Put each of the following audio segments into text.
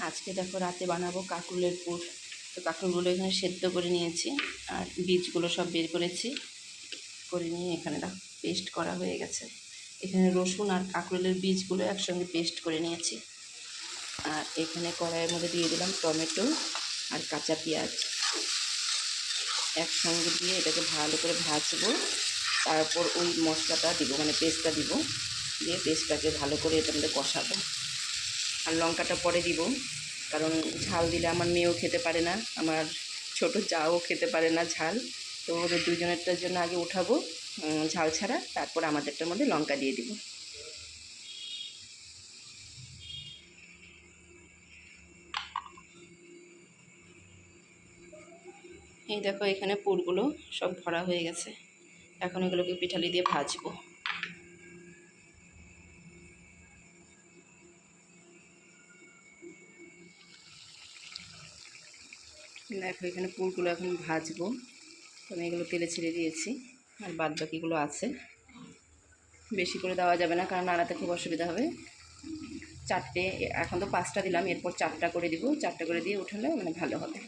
আজকে দেখো রাতে বানাবো কাঁকরোলের পুর। তো কাঁকরোলগুলো এখানে সেদ্ধ করে নিয়েছি আর বীজগুলো সব বের করেছি, করে নিয়ে এখানে পেস্ট করা হয়ে গেছে। এখানে রসুন আর কাঁকরোলের বীজগুলো একসঙ্গে পেস্ট করে নিয়েছি। আর এখানে কড়াইয়ের মধ্যে দিয়ে দিলাম টমেটো আর কাঁচা পেঁয়াজ, একসঙ্গে দিয়ে এটাকে ভালো করে ভাজবো। তারপর ওই মশলাটা দিব, মানে পেস্টটা দিব, দিয়ে পেস্টটাকে ভালো করে এটার মধ্যে কষাবো। আর লঙ্কাটা পরে দিব, কারণ ঝাল দিলে আমার মেয়েও খেতে পারে না, আমার ছোট যাও খেতে পারে না ঝাল। তো ওদের দুজনেরটার জন্য আগে উঠাবো ঝাল ছাড়া, তারপর আমাদেরটার মধ্যে লঙ্কা দিয়ে দিব। এই দেখো এখানে পুরগুলো সব ভরা হয়ে গেছে, এখন এগুলোকে পিঠালি দিয়ে ভাজবো। দেখো এখানে পুরগুলো এখন ভাজবো, আমি এগুলো তেলে ছেড়ে দিয়েছি, আর বাদ বাকিগুলো আছে। বেশি করে দেওয়া যাবে না, কারণ নাড়াতে খুব অসুবিধা হবে। চারটে, এখন তো 5টা দিলাম, এরপর 4টা করে দিব, 4টা করে দিয়ে উঠালে মানে ভালো হবে।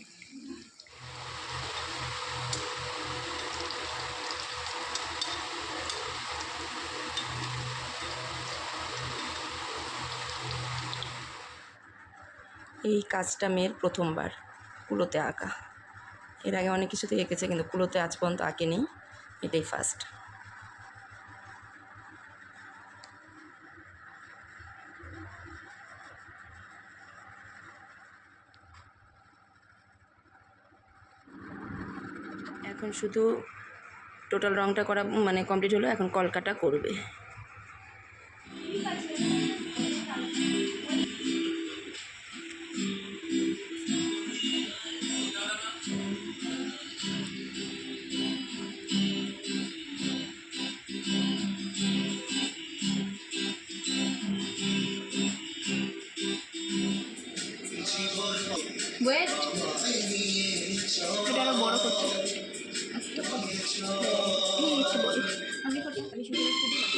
এই কাজটা মেয়ের প্রথমবার কুলোতে আঁকা। এর আগে অনেক কিছুতে এঁকেছে, কিন্তু কুলোতে আজ পর্যন্ত আঁকেনি, এটাই ফার্স্ট। এখন শুধু টোটাল রঙটা করা মানে কমপ্লিট হলো, এখন কলকাটা করবে। ওয়েট, এটা আরো বড় করতে হবে। একটু বড়, আমি করতে পারি শুধু একটু দিলাম।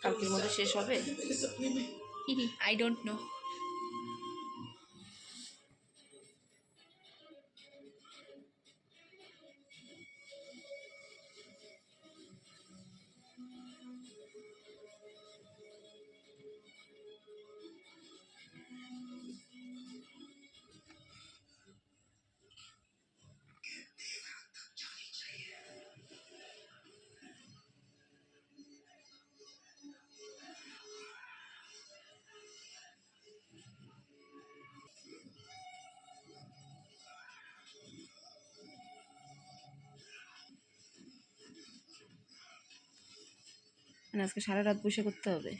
কালকের মধ্যে শেষ হবে? I don't know. মানে আজকে সারা রাত বসে করতে হবে।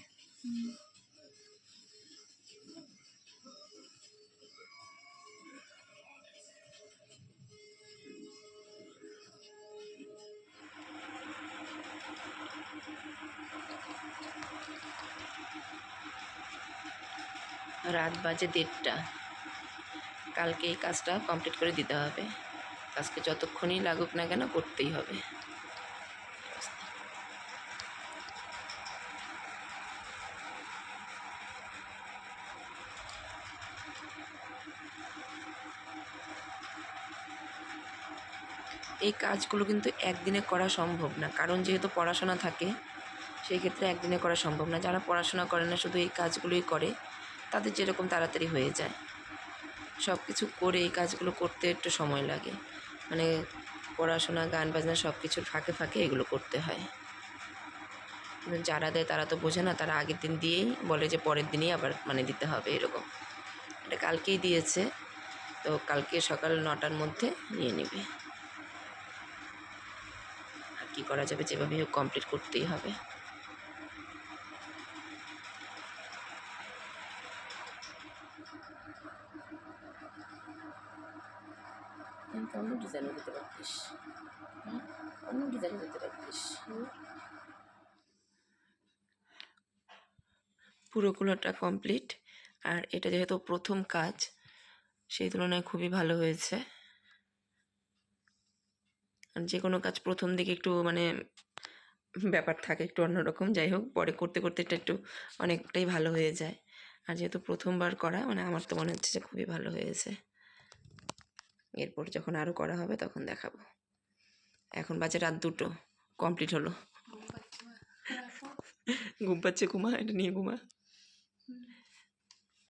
রাত বাজে 1:30। কালকে এই কাজটা কমপ্লিট করে দিতে হবে। আজকে যতক্ষণই লাগুক না কেন করতেই হবে। এই কাজগুলো কিন্তু একদিনে করা সম্ভব না, কারণ যেহেতু পড়াশোনা থাকে, সেই ক্ষেত্রে একদিনে করা সম্ভব না। যারা পড়াশোনা করে না, শুধু এই কাজগুলোই করে, তাদের যেরকম তাড়াতাড়ি হয়ে যায়। সব কিছু করে এই কাজগুলো করতে একটু সময় লাগে, মানে পড়াশোনা, গান বাজনা সব কিছুর ফাঁকে ফাঁকে এগুলো করতে হয়। কিন্তু যারা দেয় তারা তো বোঝে না, তারা আগের দিন দিয়েই বলে যে পরের দিনই আবার মানে দিতে হবে, এরকম। এটা কালকেই দিয়েছে, তো কালকে সকাল 9টার মধ্যে নিয়ে নেবে। আর কী করা যাবে, যেভাবে হোক কমপ্লিট করতেই হবে। কিন্তু অন্য ডিজাইনও দিতে পারতিস, অন্য ডিজাইনও দিতে পারতিস। পুরো কুলোটা কমপ্লিট। আর এটা যেহেতু প্রথম কাজ, সেই তুলনায় খুবই ভালো হয়েছে। আর যে কোনো কাজ প্রথম দিকে একটু মানে ব্যাপার থাকে একটু অন্যরকম, যাই হোক পরে করতে করতে এটা একটু অনেকটাই ভালো হয়ে যায়। আর যেহেতু প্রথমবার করা, মানে আমার তো মনে হচ্ছে যে খুবই ভালো হয়েছে। এরপর যখন আরও করা হবে তখন দেখাবো। এখন বাজে রাত 2টো, কমপ্লিট হলো। ঘুম পাচ্ছে, ঘুমা, এটা নিয়ে ঘুমা।